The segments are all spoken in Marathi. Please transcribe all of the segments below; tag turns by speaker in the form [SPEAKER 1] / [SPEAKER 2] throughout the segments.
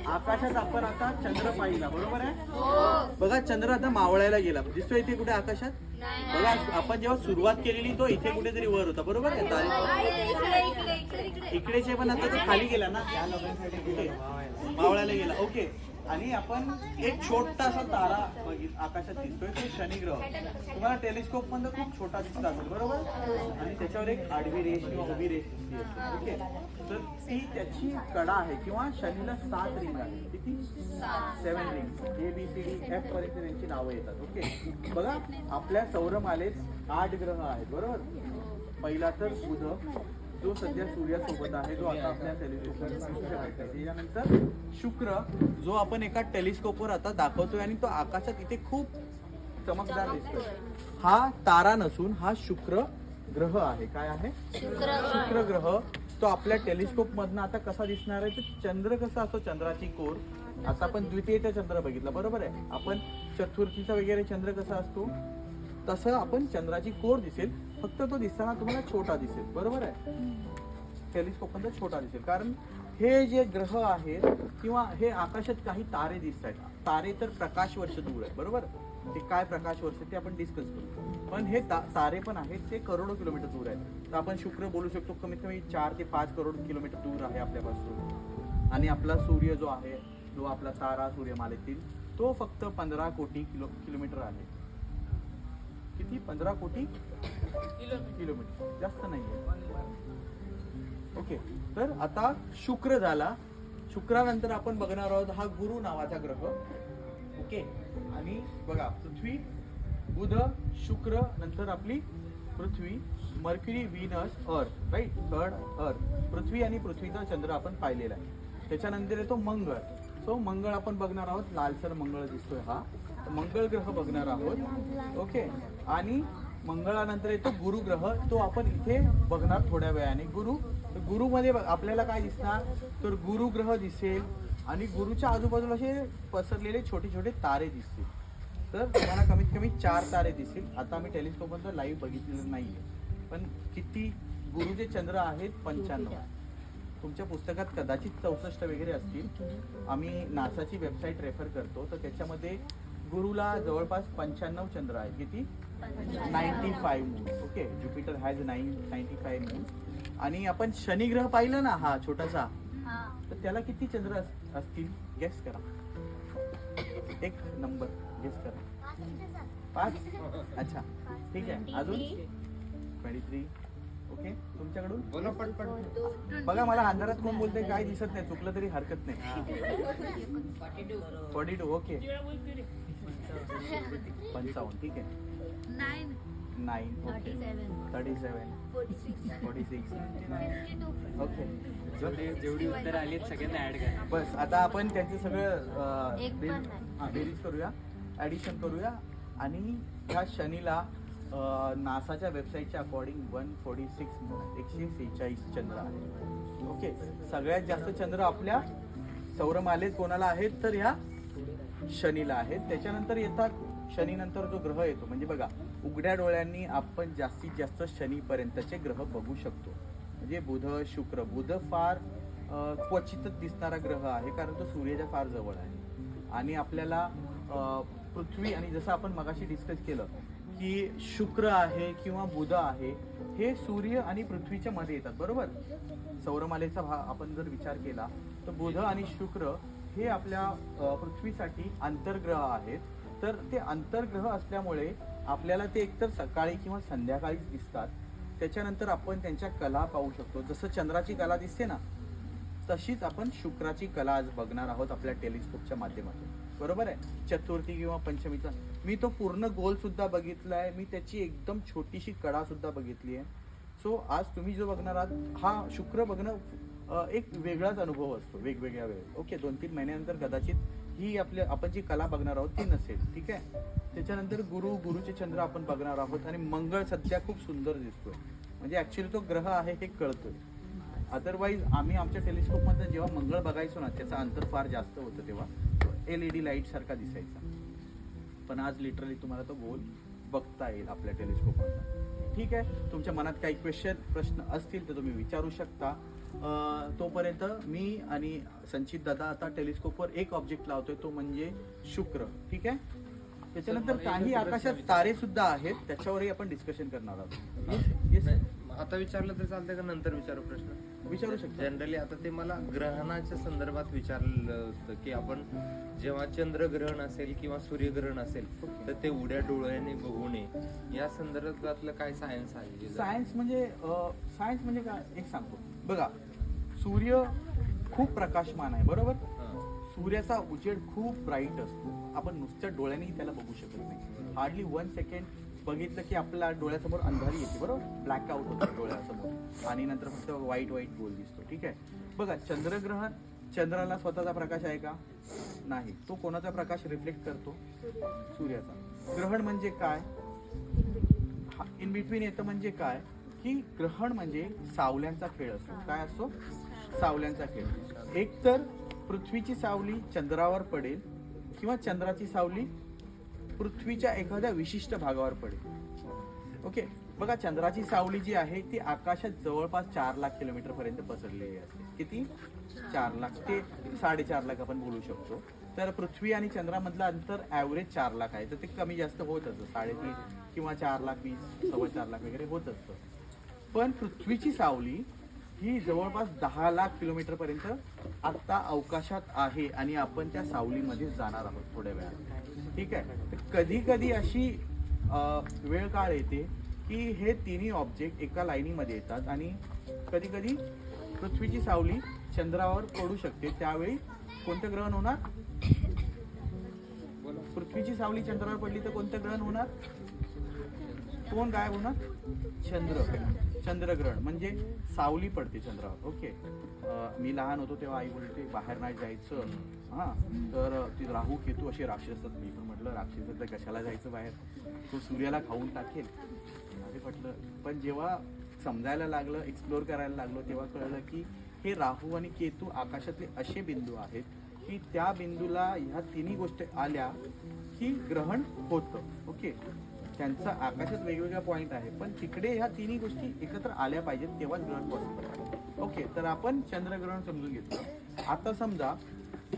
[SPEAKER 1] आकाशात आपण आता चंद्र पाहिला, बरोबर आहे? बघा चंद्र आता मावळायला गेला, दिसतोय इथे कुठे आकाशात? बघा आपण जेव्हा सुरुवात केलेली तो इथे कुठेतरी वर होता, बरोबर आहे? इकडेचे पण आता तो खाली गेला ना, मावळायला गेला. ओके. आणि आपण एक छोटासा तारा आकाशात दिसतोय, तो शनिग्रह. तुम्हाला टेलिस्कोप मध्ये खूप छोटा दिसत असेल, बरोबर? आणि त्याच्यावर एक आडवी रेष किंवा उभी रेष दिसते. ओके. तर ती त्याची कडा आहे, किंवा शनीला 7 रिंग आहे. किती? 7 रिंग. ABCDF पर्यंत त्यांची नावं येतात. ओके. बघा आपल्या सौरमालेत 8 ग्रह आहेत, बरोबर? पहिला तर बुध, जो सध्या सूर्यासोबत आहे, जो आता आपल्या टेलिस्कोपवर. त्याच्यानंतर शुक्र, जो आपण एका टेलिस्कोपवर आता दाखवतोय आणि तो आकाशात इथे खूप चमकदार दिसतोय. हा तारा नसून हा शुक्र ग्रह आहे. काय आहे? शुक्र ग्रह. तो आपल्या टेलिस्कोप मधनं आता कसा दिसणार आहे? तर चंद्र कसा असतो, चंद्राची कोर. आता आपण द्वितीयचा चंद्र बघितला, बरोबर आहे? आपण चतुर्थीचा वगैरे चंद्र कसा असतो तसं आपण चंद्राची कोर दिसेल, फक्त तो दिसताना तुम्हाला छोटा दिसेल, बरोबर आहे? टेलिस्कोप मध्ये छोटा दिसेल, कारण हे जे ग्रह आहेत किंवा हे आकाशात काही तारे दिसत आहेत. तारे तर प्रकाश वर्ष दूर आहेत, बरोबर? ते काय प्रकाश वर्ष ते आपण डिस्कस करू. पण हे तारे पण आहेत, ते करोडो किलोमीटर दूर आहेत. तर आपण शुक्र बोलू शकतो कमीत कमी 4 ते 5 करोड किलोमीटर दूर आहे आपल्यापासून. आणि आपला सूर्य जो आहे, जो आपला तारा सूर्यमालेतील, तो फक्त 15 कोटी किलोमीटर आहे. किती? 15 कोटी किलोमीटर, जास्त नाहीये. ओके. तर आता शुक्र झाला. शुक्रानंतर आपण बघणार आहोत हा गुरु नावाचा ग्रह. ओके. आणि बघा पृथ्वी, बुध, शुक्र, नंतर आपली पृथ्वी, मर्क्युरी, व्हीनस, अर्थ. राईट? थर्ड अर्थ. पृथ्वी आणि पृथ्वीचा चंद्र आपण पाहिलेला आहे. त्याच्यानंतर येतो मंगळ. सो मंगळ आपण बघणार आहोत. लालसर मंगळ दिसतोय हा, मंगळ ग्रह बघणार आहोत. ओके. आणि मंगळानंतर येतो गुरु ग्रह, तो आपण इथे बघणार थोड्या वेळाने. गुरु मध्ये आपल्याला काय दिसणार? तर गुरु ग्रह दिसेल आणि गुरुच्या आजूबाजूला असे पसरलेले छोटे छोटे तारे दिसतील. तर तुम्हाला कमीत कमी 4 तारे दिसतील. आता आम्ही टेलिस्कोप मध्ये लाईव्ह बघितलेलं नाहीये, पण किती गुरुचे चंद्र आहेत? 95. तुमच्या पुस्तकात कदाचित 64 वगैरे असतील. आम्ही नासाची वेबसाईट रेफर करतो, तर त्याच्यामध्ये गुरुला जवळपास 95 चंद्र आहेत. किती? 95 moons. Okay. Jupiter has 95 moons. आणि आपण शनिग्रह पाहिलं ना, हा छोटासा, तर त्याला किती चंद्र असतील? गेस करा. एक नंबर गेस करा. 5. अच्छा, ठीक आहे. अजून 23. ओके. तुमच्याकडून बघा, मला अंधारात कोण बोलतंय काय दिसत नाही, चुकलं तरी हरकत नाही. 42. ओके. 55. ठीक आहे. 9. ओके. 37. 46. ओके.
[SPEAKER 2] जेवढी उत्तर आली सगळ्यांना ऍड करा.
[SPEAKER 1] बस आता आपण त्यांचे सगळं बेरीज करूया, ऍडिशन करूया. आणि ह्या शनीला नासाच्या वेबसाईटच्या अकॉर्डिंग 146 चंद्र आहे. ओके. सगळ्यात जास्त चंद्र आपल्या सौरमालेत कोणाला आहेत? तर ह्या शनीला आहेत. त्याच्यानंतर येतात, शनीनंतर जो ग्रह येतो, म्हणजे बघा उघड्या डोळ्यांनी आपण जास्तीत जास्त शनीपर्यंतचे ग्रह बघू शकतो. म्हणजे बुध, शुक्र. बुध फार क्वचितच दिसणारा ग्रह आहे, कारण तो सूर्याच्या फार जवळ आहे. आणि आपल्याला पृथ्वी, आणि जसं आपण मगाशी डिस्कस केलं की शुक्र आहे किंवा बुध आहे, हे सूर्य आणि पृथ्वीच्या मध्ये येतात, बरोबर? सौरमालेचा आपण जर विचार केला तर बुध आणि शुक्र हे आपल्या पृथ्वीसाठी आंतरग्रह आहेत. तर ते आंतरग्रह असल्यामुळे आपल्याला ते एकतर सकाळी किंवा संध्याकाळीच दिसतात. त्याच्यानंतर आपण त्यांच्या कला पाहू शकतो. जसं चंद्राची कला दिसते ना, तशीच आपण शुक्राची कला आज बघणार आहोत आपल्या टेलिस्कोपच्या माध्यमातून, बरोबर आहे? चतुर्थी किंवा पंचमीचा मी तो पूर्ण गोल सुद्धा बघितलाय, मी त्याची एकदम छोटीशी कडा सुद्धा बघितली आहे. सो आज तुम्ही जो बघणार आहात, हा शुक्र बघणं एक वेगळाच अनुभव असतो वेगवेगळ्या वेळेस. ओके. 2-3 महिन्यानंतर कदाचित ही आपण जी कला बघणार आहोत ती नसेल. ठीक आहे. त्याच्यानंतर गुरुचे चंद्र आपण बघणार आहोत. आणि मंगळ सध्या खूप सुंदर दिसतोय, म्हणजे ऍक्च्युअली तो ग्रह आहे हे कळतोय. अदरवाईज आम्ही आमच्या टेलिस्कोपमध्ये जेव्हा मंगळ बघायचो ना, त्याचं अंतर फार जास्त होतं, तेव्हा LED लाईट सारखा दिसायचा. पण आज लिटरली तुम्हाला तो गोल बघता येईल आपल्या टेलिस्कोपमध्ये. ठीक आहे. तुमच्या मनात काही प्रश्न असतील तर तुम्ही विचारू शकता. तोपर्यंत मी आणि संचित दादा आता टेलिस्कोपवर एक ऑब्जेक्ट लावतोय, तो म्हणजे शुक्र. ठीक आहे. त्याच्यानंतर काही आकाशात तारे सुद्धा आहेत, त्याच्यावरही आपण डिस्कशन करणार आहोत. येस,
[SPEAKER 3] आता विचारलं तर चालतंय का नंतर विचारू प्रश्न?
[SPEAKER 1] विचारू शकता.
[SPEAKER 3] जनरली आता ते मला ग्रहणाच्या संदर्भात विचारलं होतं की आपण जेव्हा चंद्रग्रहण असेल किंवा सूर्यग्रहण असेल तर ते उड्या डोळ्याने बघू नये, या संदर्भातलं काय सायन्स आहे?
[SPEAKER 1] सायन्स म्हणजे काय एक सांगतो बघा. सूर्य खूप प्रकाशमान आहे, बरोबर. सूर्याचा उजेड खूप ब्राईट असतो. आपण नुसत्या डोळ्यांनी त्याला बघू शकत नाही. हार्डली 1 सेकंड बघितलं की आपल्या डोळ्यासमोर अंधारी येते, बरोबर. ब्लॅकआउट होतो डोळ्यासमोर आणि नंतर फक्त व्हाईट गोल दिसतो. ठीक आहे. बघा, चंद्रग्रहण, चंद्राला स्वतःचा प्रकाश आहे का? नाही. तो कोणाचा प्रकाश रिफ्लेक्ट करतो? सूर्याचा. ग्रहण म्हणजे काय? इन बिटवीन येतं म्हणजे काय की ग्रहण म्हणजे सावल्यांचा खेळ असतो. काय असतो? सावल्यांचा खेळ. एक तर पृथ्वीची सावली चंद्रावर पडेल किंवा चंद्राची सावली पृथ्वीच्या एखाद्या विशिष्ट भागावर पडेल. ओके. बघा, चंद्राची सावली जी आहे ती आकाशात जवळपास 4 लाख किलोमीटर पर्यंत पसरलेली असते. किती? 4 लाख ते 4.5 लाख आपण बोलू शकतो. तर पृथ्वी आणि चंद्रामधलं अंतर ॲव्हरेज 4 लाख आहे, तर ते कमी जास्त होत असतं. 3.5 किंवा 4,20,000, 4.25 लाख वगैरे होत असतं. पण पृथ्वीची सावली ही जवळपास 10 लाख किलोमीटर पर्यंत आता अवकाशात आहे आणि आपण त्या सावलीमध्ये जाणार आहोत थोड्या वेळात. ठीक आहे. तर कधी कधी अशी वेळ काळ येते की हे तिन्ही ऑब्जेक्ट एका लाईनीमध्ये येतात आणि कधी कधी पृथ्वीची सावली चंद्रावर पडू शकते. त्यावेळी कोणतं ग्रहण होणार? पृथ्वीची सावली चंद्रावर पडली तर कोणतं ग्रहण होणार? कोण गायब होणार? चंद्रग्रहण म्हणजे सावली पडते चंद्रावर. ओके. मी लहान होतो तेव्हा आई बोलते बाहेर नाही जायचं. हा, तर ती राहू केतू असे राक्षस असतात. मी पण म्हटलं राक्षस तर कशाला जायचं बाहेर, तो सूर्याला खाऊन टाकेल. अरे म्हटलं, पण जेव्हा समजायला लागलं, एक्सप्लोर करायला लागलो, तेव्हा कळलं की हे राहू आणि केतू आकाशातले असे बिंदू आहेत की त्या बिंदूला ह्या तिन्ही गोष्टी आल्या की ग्रहण होतं. ओके. त्यांचा आकाशात वेगवेगळ्या पॉईंट आहे, पण तिकडे ह्या तिन्ही गोष्टी एकत्र आल्या पाहिजेत तेव्हाच ग्रहण पॉसिबल. ओके. तर आपण चंद्रग्रहण समजून घेतलं. आता समजा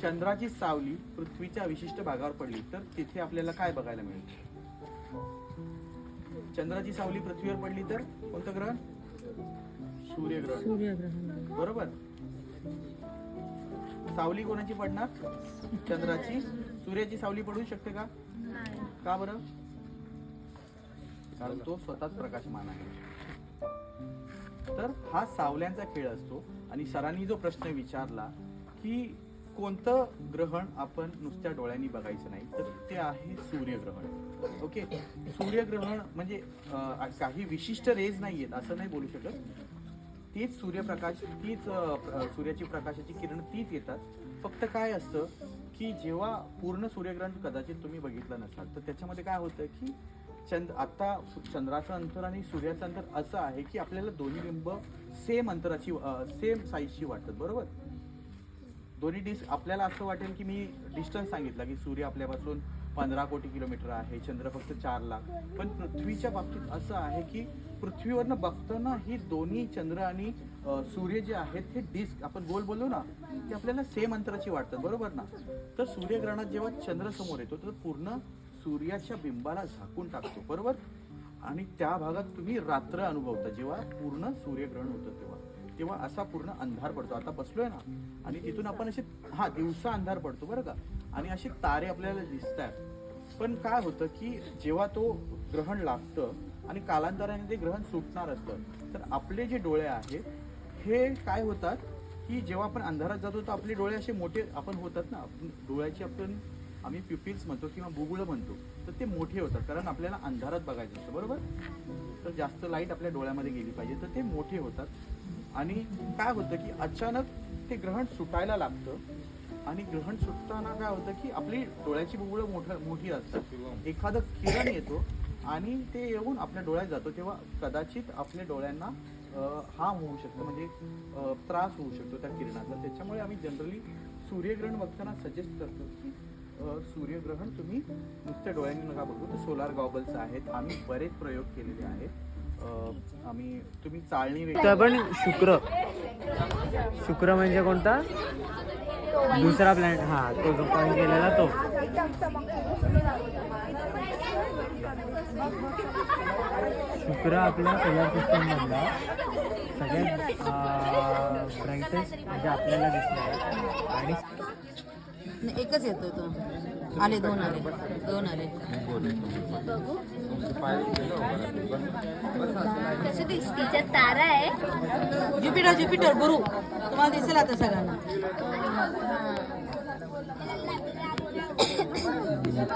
[SPEAKER 1] चंद्राची सावली पृथ्वीच्या विशिष्ट भागावर पडली तर तिथे आपल्याला काय बघायला मिळेल? चंद्राची सावली पृथ्वीवर पडली तर कोणतं ग्रहण? सूर्यग्रहण. बरोबर. सावली कोणाची पडणार? चंद्राची. सूर्याची सावली पडू शकते का? का बरं? कारण तो स्वतःच प्रकाशमान आहे. तर हा सावल्यांचा खेळ असतो. आणि सरांनी जो प्रश्न विचारला की कोणतं ग्रहण आपण नुसत्या डोळ्यांनी बघायचं नाही, तर ते आहे सूर्यग्रहण. ओके. सूर्यग्रहण म्हणजे काही विशिष्ट रेज नाही आहेत असं नाही बोलू शकत. तीच सूर्यप्रकाश, तीच सूर्याची प्रकाशाची किरण तीच येतात. फक्त काय असतं की जेव्हा पूर्ण सूर्यग्रहण कदाचित तुम्ही बघितलं नसाल तर त्याच्यामध्ये काय होतं की आता चंद्राचं अंतर आणि सूर्याचं अंतर असं आहे की आपल्याला दोन्ही बिंब सेम अंतराची, सेम साईजची वाटतात. बरोबर. दोन्ही आपल्याला असं वाटेल की मी डिस्टन्स सांगितला की सूर्य आपल्यापासून 15 कोटी किलोमीटर आहे, चंद्र फक्त 4 लाख. पण पृथ्वीच्या बाबतीत असं आहे की पृथ्वीवरनं बघताना ही दोन्ही चंद्र आणि सूर्य जे आहेत हे डिस्क आपण गोल बोललो ना, ते आपल्याला सेम अंतराची वाटतात. बरोबर ना. तर सूर्यग्रहणात जेव्हा चंद्र समोर येतो तर पूर्ण सूर्याच्या बिंबाला झाकून टाकतो. बरोबर. आणि त्या भागात तुम्ही रात्र अनुभवता जेव्हा पूर्ण सूर्यग्रहण होतं तेव्हा असा पूर्ण अंधार पडतो. आता बसलोय ना आणि तिथून आपण असे दिवसा अंधार पडतो बरं का, आणि असे तारे आपल्याला दिसतात. पण काय होतं की जेव्हा तो ग्रहण लागतं आणि कालांतराने ते ग्रहण सुटणार असतं तर आपले जे डोळे आहेत हे काय होतात की जेव्हा आपण अंधारात जातो तर आपले डोळे असे मोठे आपण होतात ना, डोळ्याची आम्ही प्युपिल्स म्हणतो किंवा बुबुळ म्हणतो, तर ते मोठे होतात कारण आपल्याला अंधारात बघायचं असतं. बरोबर. तर जास्त लाईट आपल्या डोळ्यामध्ये गेली पाहिजे तर ते मोठे होतात. आणि काय होतं की अचानक ते ग्रहण सुटायला लागतं आणि ग्रहण सुटताना काय होतं की आपली डोळ्याची बुबुळ मोठी असतात. एखादं किरण येतो आणि ते येऊन आपल्या डोळ्यात जातो तेव्हा कदाचित आपल्या डोळ्यांना हार्म होऊ शकतो, म्हणजे त्रास होऊ शकतो त्या किरणाचा. त्याच्यामुळे आम्ही जनरली सूर्यग्रहण बघताना सजेस्ट करतो की सूर्यग्रहण तुम्ही नुसत्या डोळ्यांनी नका बघू, तर सोलार गॉगल्स आहेत. आम्ही बरेच प्रयोग केलेले आहेत तुम्ही चाळणी
[SPEAKER 2] तर पण शुक्र म्हणजे कोणता दुसरा प्लॅनेट, हा तो जो पॉईंट केलेला तो. शुक्र आपल्या सोलर सिस्टम मधला सगळ्यात ब्राईटेस्ट म्हणजे आपल्याला दिसणार. आणि
[SPEAKER 4] एकच येतो तो. आले दोन आले.
[SPEAKER 5] कशी दिसतीच्या तारा आहे.
[SPEAKER 4] ज्युपिटर गुरु तुम्हाला दिसेल आता सगळ्यांना.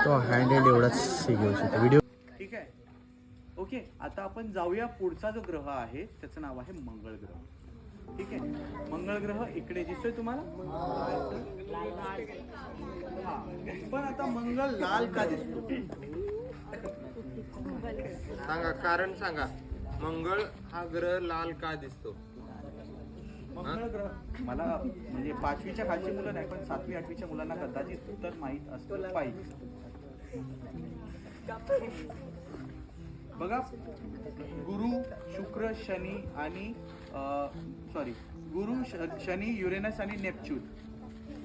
[SPEAKER 6] तो हँडेल एवढाच घेऊ शकतो व्हिडिओ.
[SPEAKER 1] ठीक आहे. ओके, आता आपण जाऊया पुढचा जो ग्रह आहे त्याचं नाव आहे मंगळ ग्रह. ठीक आहे, मंगळ ग्रह इकडे दिसतोय तुम्हाला. हा, पण आता मंगळ लाल का दिसतो?
[SPEAKER 3] सांगा, कारण सांगा. मंगळ हा ग्रह लाल का दिसतो?
[SPEAKER 1] मंगळ ग्रह मला म्हणजे 5वीच्या खालची मुलं नाही, पण 7वी 8वीच्या मुलांना कदाचित उत्तर माहीत असलं पाहिजे. बघा, गुरु, शुक्र, शनी आणि गुरु, शनी, युरेनस आणि नेपच्यून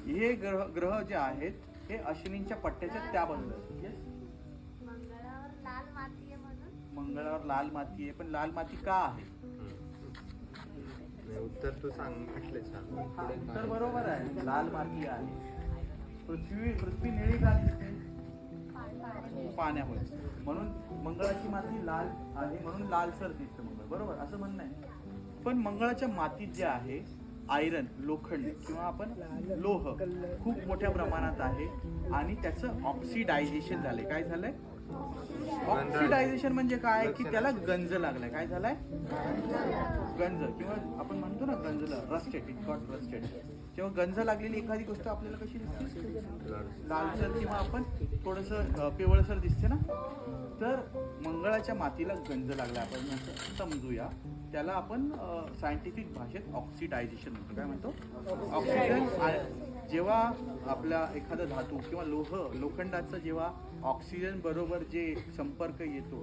[SPEAKER 1] हे ग्रह जे आहेत हे अश्विनींच्या पट्ट्याच्या त्या बाजूला आहेत. मंगळावर लाल माती आहे, पण लाल माती का आहे?
[SPEAKER 3] उत्तर तू सांगितलं छान.
[SPEAKER 1] उत्तर बरोबर आहे, लाल माती आहे. पृथ्वी निळी का दिसते? पाण्यामुळे. म्हणून मंगळाची माती लाल आहे, म्हणून लालसर दिसतं मंगळ. बरोबर, असं म्हणणं आहे. पण मंगळाच्या मातीत जे आहे आयरन, लोखंड किंवा आपण लोह खूप मोठ्या प्रमाणात आहे आणि त्याचं ऑक्सिडायझेशन झालंय. काय झालंय? ऑक्सिडायझेशन म्हणजे काय की त्याला गंज लागलाय. काय झालाय? गंज, किंवा आपण म्हणतो ना गंजलं, रस्टेड, इट गॉट रस्टेड. जेव्हा गंज लागलेली एखादी गोष्ट आपल्याला कशी दिसते? लालसर किंवा आपण थोडंसं पिवळसर दिसते ना. तर मंगळाच्या मातीला गंज लागला, आपण असं समजूया. त्याला आपण सायंटिफिक भाषेत ऑक्सिडायझेशन म्हणतो. काय म्हणतो? ऑक्सिजन जेव्हा आपला एखादा धातू किंवा लोखंडाचं जेव्हा ऑक्सिजन बरोबर जे संपर्क येतो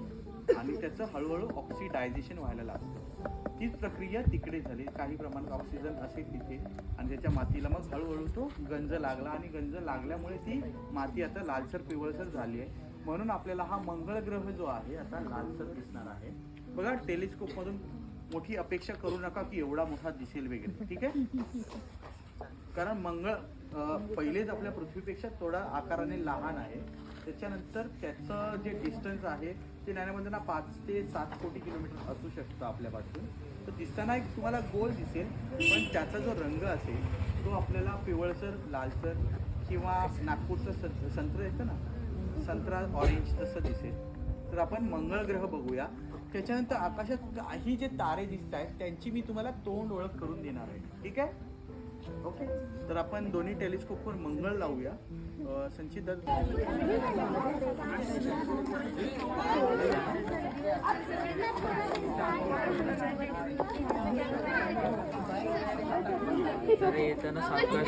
[SPEAKER 1] आणि त्याचं हळूहळू ऑक्सिडायझेशन व्हायला लागतं, तीच प्रक्रिया तिकडे झाली. काही प्रमाणात ऑक्सिजन असेल तिथे आणि त्याच्या मातीला मग हळूहळू तो गंज लागला आणि गंज लागल्यामुळे ती माती आता लालसर पिवळसर झाली आहे. म्हणून आपल्याला हा मंगळ ग्रह जो आहे आता लालसर दिसणार आहे. बघा, टेलिस्कोप मधून मोठी अपेक्षा करू नका की एवढा मोठा दिसेल वगैरे. ठीक आहे, कारण मंगळ पहिलेच आपल्या पृथ्वीपेक्षा थोडा आकाराने लहान आहे. त्याच्यानंतर त्याचं जे डिस्टन्स आहे ते नाण्यामधून 5 ते 7 कोटी किलोमीटर असू शकतं आपल्यापासून. तर दिसताना एक तुम्हाला गोल दिसेल, पण त्याचा जो रंग असेल तो आपल्याला पिवळसर, लालसर किंवा नागपूरचं संत्र येतं ना, संत्रा ऑरेंज तसं दिसेल. तर आपण मंगळ ग्रह बघूया. त्याच्यानंतर आकाशात काही जे तारे दिसत आहेत त्यांची मी तुम्हाला तोंड ओळख करून देणार आहे. ठीक आहे, ओके. तर आपण दोन्ही टेलिस्कोपवर मंगळ लावूया. संचित दादा,
[SPEAKER 2] येताना सावकाश